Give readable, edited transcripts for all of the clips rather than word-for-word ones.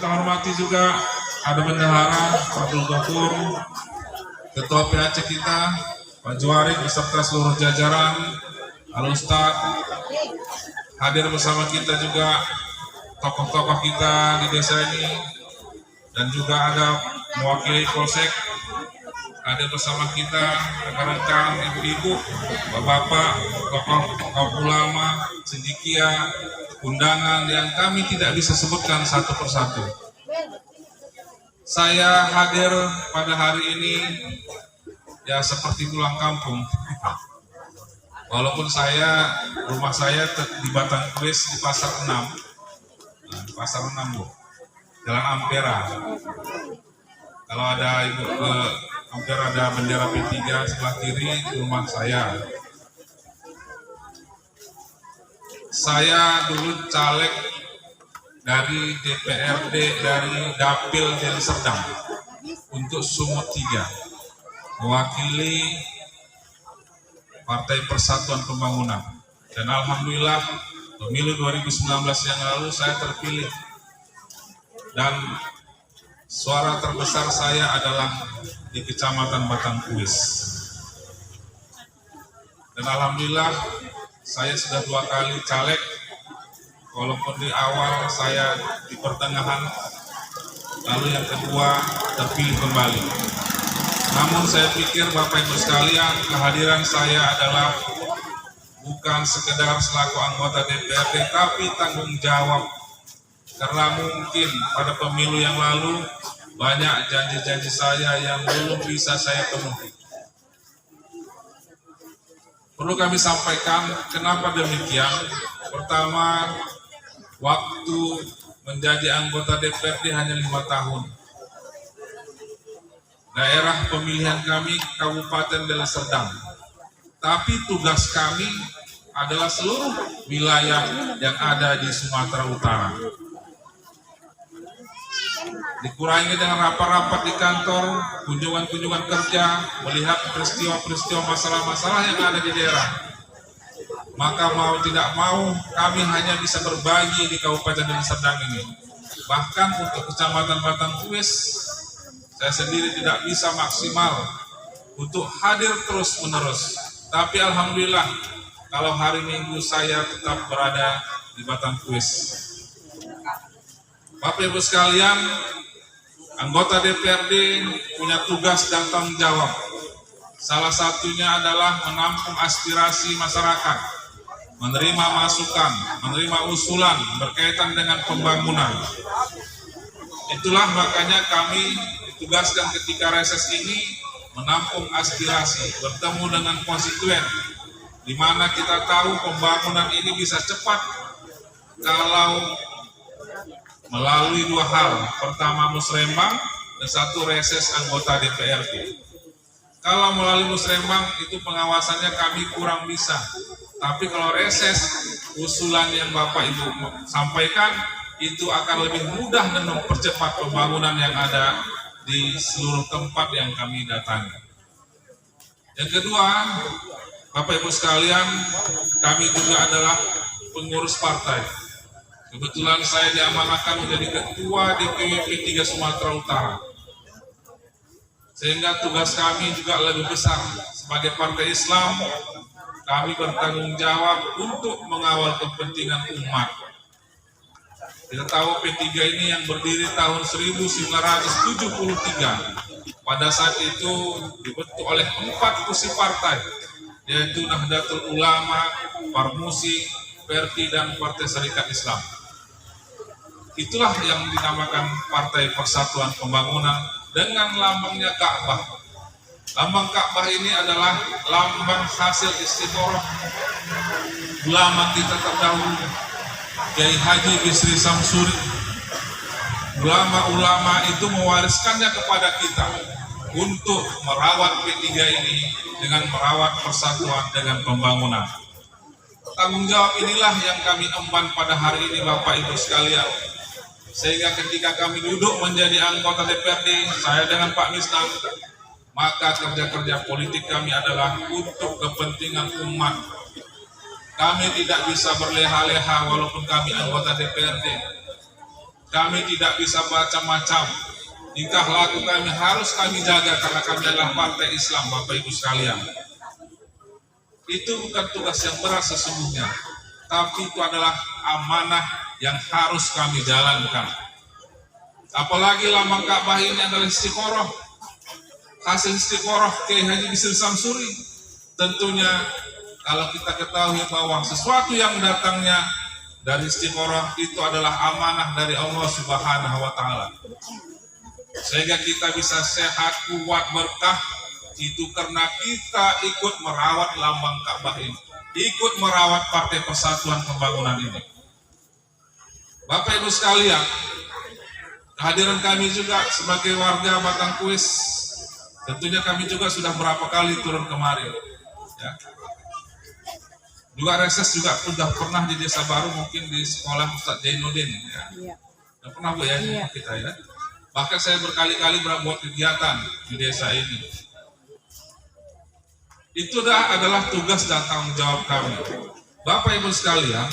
kita hormati juga ada Bendahara Abdul Ghafur, Ketua PAC kita Pak Juarik beserta seluruh jajaran, Al Ustaz. Hadir bersama kita juga tokoh-tokoh kita di desa ini, dan juga ada mewakili Polsek. Hadir bersama kita rekan-rekan, ibu-ibu, bapak-bapak, tokoh ulama, cendekia, undangan yang kami tidak bisa sebutkan satu persatu. Saya hadir pada hari ini ya seperti pulang kampung. Walaupun rumah saya di Batang Kuis di Pasar 6. Nah, Pasar 6 Bu, Jalan Ampera. Kalau ada ibu ke Ampera ada bendera P3 sebelah kiri, di rumah saya. Saya dulu caleg dari DPRD dari Dapil Deli Serdang untuk Sumut 3, mewakili Partai Persatuan Pembangunan. Dan alhamdulillah pemilu 2019 yang lalu saya terpilih, dan suara terbesar saya adalah di Kecamatan Batang Kuis. Dan alhamdulillah saya sudah 2 kali caleg, walaupun di awal saya di pertengahan, lalu yang kedua terpilih kembali. Namun saya pikir Bapak Ibu sekalian, kehadiran saya adalah bukan sekedar selaku anggota DPRD, tapi tanggung jawab. Karena mungkin pada pemilu yang lalu banyak janji-janji saya yang belum bisa saya penuhi. Perlu kami sampaikan kenapa demikian. Pertama, waktu menjadi anggota DPRD hanya 5 tahun. Daerah pemilihan kami Kabupaten Deli Serdang. Tapi tugas kami adalah seluruh wilayah yang ada di Sumatera Utara. Dikurangi dengan rapat-rapat di kantor, kunjungan-kunjungan kerja, melihat peristiwa-peristiwa masalah-masalah yang ada di daerah. Maka mau tidak mau kami hanya bisa berbagi di Kabupaten Deli Serdang ini. Bahkan untuk Kecamatan Batang Kuis, saya sendiri tidak bisa maksimal untuk hadir terus-menerus. Tapi alhamdulillah kalau hari Minggu saya tetap berada di Batang Kuis. Bapak Ibu sekalian, anggota DPRD punya tugas dan tanggung jawab. Salah satunya adalah menampung aspirasi masyarakat, menerima masukan, menerima usulan berkaitan dengan pembangunan. Itulah makanya kami ditugaskan ketika reses ini menampung aspirasi, bertemu dengan konstituen, di mana kita tahu pembangunan ini bisa cepat kalau melalui 2 hal. Pertama musrembang, dan 1 reses anggota DPRD. Kalau melalui musrembang itu pengawasannya kami kurang bisa. Tapi kalau reses, usulan yang Bapak Ibu sampaikan itu akan lebih mudah dan mempercepat pembangunan yang ada di seluruh tempat yang kami datangi. Yang kedua, Bapak Ibu sekalian, kami juga adalah pengurus partai. Kebetulan saya diamanahkan menjadi ketua DPW P3 Sumatera Utara. Sehingga tugas kami juga lebih besar. Sebagai partai Islam, kami bertanggung jawab untuk mengawal kepentingan umat. Kita tahu P3 ini yang berdiri tahun 1973. Pada saat itu dibentuk oleh 4 kursi partai, yaitu Nahdlatul Ulama, Parmusi, Perti, dan Partai Serikat Islam. Itulah yang dinamakan Partai Persatuan Pembangunan dengan lambangnya Ka'bah. Lambang Ka'bah ini adalah lambang hasil istikharah ulama kita terdahulu, Kiai Haji Bisri Samsuri. Ulama-ulama itu mewariskannya kepada kita untuk merawat P3 ini dengan merawat persatuan dengan pembangunan. Tanggung jawab inilah yang kami emban pada hari ini Bapak Ibu sekalian. Sehingga ketika kami duduk menjadi anggota DPRD, saya dengan Pak Misnan, maka kerja-kerja politik kami adalah untuk kepentingan umat. Kami tidak bisa berleha-leha walaupun kami anggota DPRD. kami tidak bisa macam-macam. Tingkah laku kami harus kami jaga karena kami adalah partai Islam, Bapak Ibu sekalian. Itu bukan tugas yang berat sesungguhnya, tapi itu adalah amanah yang harus kami jalankan. Apalagi lambang Ka'bah ini adalah istiqoroh, hasil istiqoroh Kiai Haji Bisri Samsuri. Tentunya kalau kita ketahui bahwa sesuatu yang datangnya dari istiqoroh itu adalah amanah dari Allah Subhanahu wa Ta'ala, sehingga kita bisa sehat, kuat, berkah. Itu karena kita ikut merawat lambang Ka'bah ini, ikut merawat Partai Persatuan Pembangunan ini. Bapak Ibu sekalian, kehadiran kami juga sebagai warga Batangkuis, tentunya kami juga sudah berapa kali turun kemarin, ya. Juga reses juga sudah pernah di Desa Baru, mungkin di sekolah Ustadz Jainuddin, ya. Sudah pernah Bu ya, kita ya. Bahkan saya berkali-kali berbuat kegiatan di desa ini. Itu adalah tugas dan tanggung jawab kami. Bapak Ibu sekalian,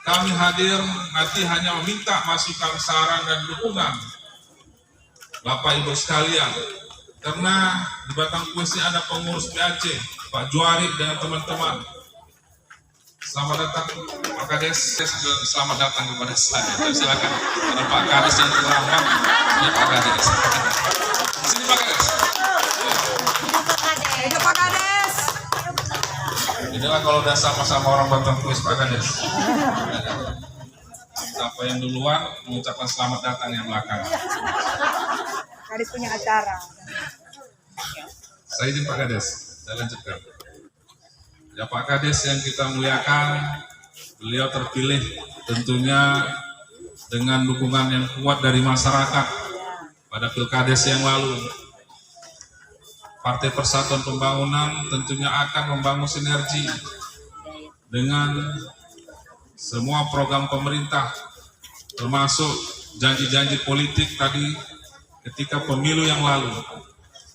kami hadir nanti hanya meminta masukan, saran, dan dukungan Bapak Ibu sekalian. Karena di Batangkuis ini ada pengurus PAC, Pak Juari dengan teman-teman. Selamat datang Pak Kades, selamat datang kepada saya. Silakan, ada Pak Kades yang terlambat, ini Pak Kades. Sini Pak Kades. Hidup Pak Kades. Inilah kalau udah sama-sama orang Batangkuis Pak Kades. Siapa yang duluan mengucapkan selamat datang yang belakang. Kades punya acara. Saya izin Pak Kades, saya lanjutkan. Ya Pak Kades yang kita muliakan, beliau terpilih tentunya dengan dukungan yang kuat dari masyarakat pada Pilkades yang lalu. Partai Persatuan Pembangunan tentunya akan membangun sinergi dengan semua program pemerintah, termasuk janji-janji politik tadi ketika pemilu yang lalu.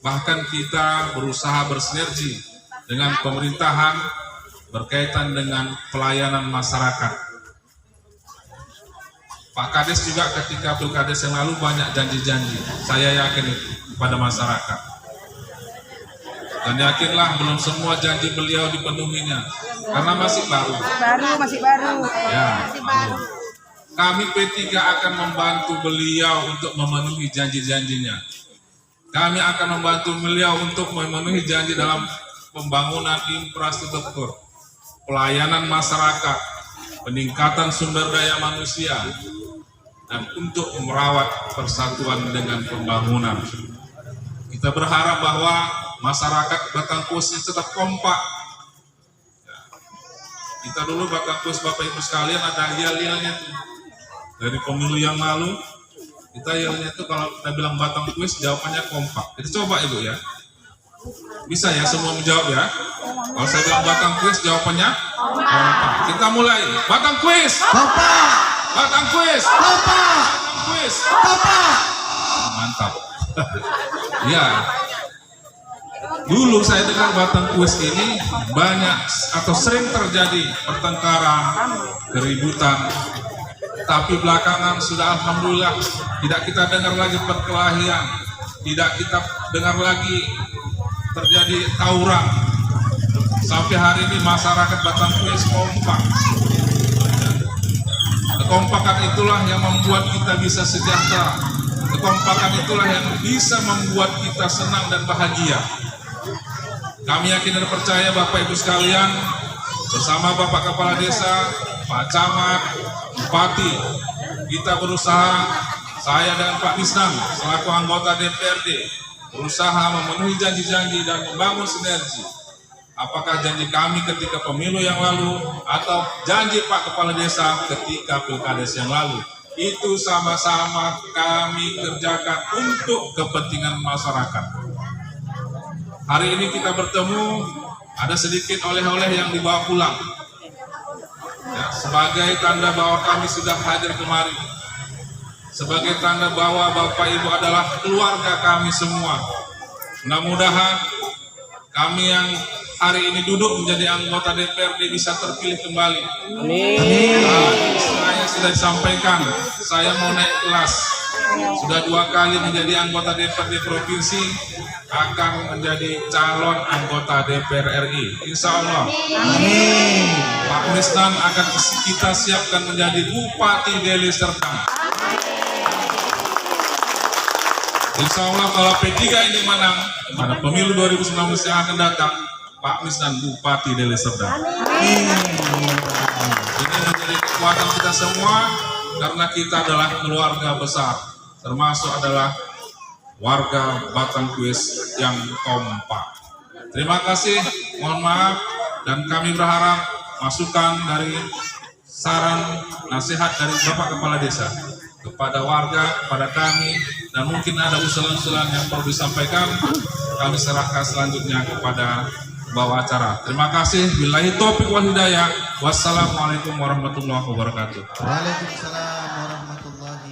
Bahkan kita berusaha bersinergi dengan pemerintahan berkaitan dengan pelayanan masyarakat. Pak Kades juga ketika Pilkades yang lalu banyak janji-janji, saya yakin kepada masyarakat. Dan yakinlah belum semua janji beliau dipenuhinya, karena masih baru. Masih baru. Ya, baru. Kami P3 akan membantu beliau untuk memenuhi janji-janjinya. Kami akan membantu beliau untuk memenuhi janji dalam pembangunan infrastruktur, pelayanan masyarakat, peningkatan sumber daya manusia, dan untuk merawat persatuan dengan pembangunan. Kita berharap bahwa masyarakat Batangkuis tetap kompak. Kita dulu Batangkuis, Bapak Ibu sekalian, ada yel-yelnya tuh. Dari pemilu yang lalu, kita yelnya tuh kalau kita bilang Batangkuis, jawabannya kompak. Kita coba Ibu ya. Bisa ya semua menjawab ya. Kalau saya bilang Batangkuis, jawabannya kompak. Kita mulai. Batangkuis, Kompak. Batangkuis, Kompak. Batangkuis. Kompak. Mantap. Ya. Dulu saya dengar Batangkuis ini banyak atau sering terjadi pertengkaran, keributan. Tapi belakangan sudah alhamdulillah tidak kita dengar lagi perkelahian, tidak kita dengar lagi terjadi tawuran. Sampai hari ini masyarakat Batangkuis kompak. Kekompakan itulah yang membuat kita bisa sejahtera. Kekompakan itulah yang bisa membuat kita senang dan bahagia. Kami yakin dan percaya Bapak Ibu sekalian, bersama Bapak Kepala Desa, Pak Camat, Bupati, kita berusaha, saya dan Pak Bisnan selaku anggota DPRD berusaha memenuhi janji-janji dan membangun sinergi. Apakah janji kami ketika pemilu yang lalu atau janji Pak Kepala Desa ketika Pilkades yang lalu, itu sama-sama kami kerjakan untuk kepentingan masyarakat. Hari ini kita bertemu, ada sedikit oleh-oleh yang dibawa pulang. Ya, sebagai tanda bahwa kami sudah hadir kemari. Sebagai tanda bahwa Bapak Ibu adalah keluarga kami semua. Mudah-mudahan kami yang hari ini duduk menjadi anggota DPRD bisa terpilih kembali. Amin. Dan saya sudah disampaikan, saya mau naik kelas. Sudah 2 kali menjadi anggota DPRD provinsi, akan menjadi calon anggota DPR RI. Insya Allah. Amin. Pak Misnan akan kita siapkan menjadi Bupati Deli Serdang. Insya Allah kalau P3 ini menang pada pemilu 2019 yang akan datang, Pak Misnan Bupati Deli Serdang. Ini menjadi kekuatan kita semua karena kita adalah keluarga besar, termasuk adalah warga Batang Kuis yang kompak. Terima kasih, mohon maaf, dan kami berharap masukan dari saran nasihat dari Bapak Kepala Desa kepada warga, kepada kami, dan mungkin ada usulan-usulan yang perlu disampaikan, kami serahkan selanjutnya kepada bawa acara. Terima kasih. Billahi taufiq wal hidayah. Wassalamualaikum warahmatullahi wabarakatuh. Waalaikumsalam warahmatullahi.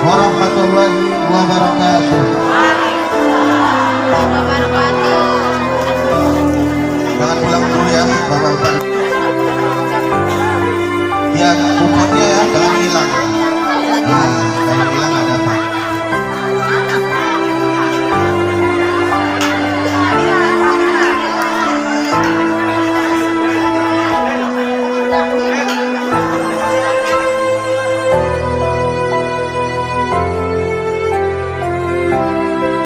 warahmatullahi wabarakatuh. ya Bapak-Bapak. Ya, kuponnya ya, jangan hilang.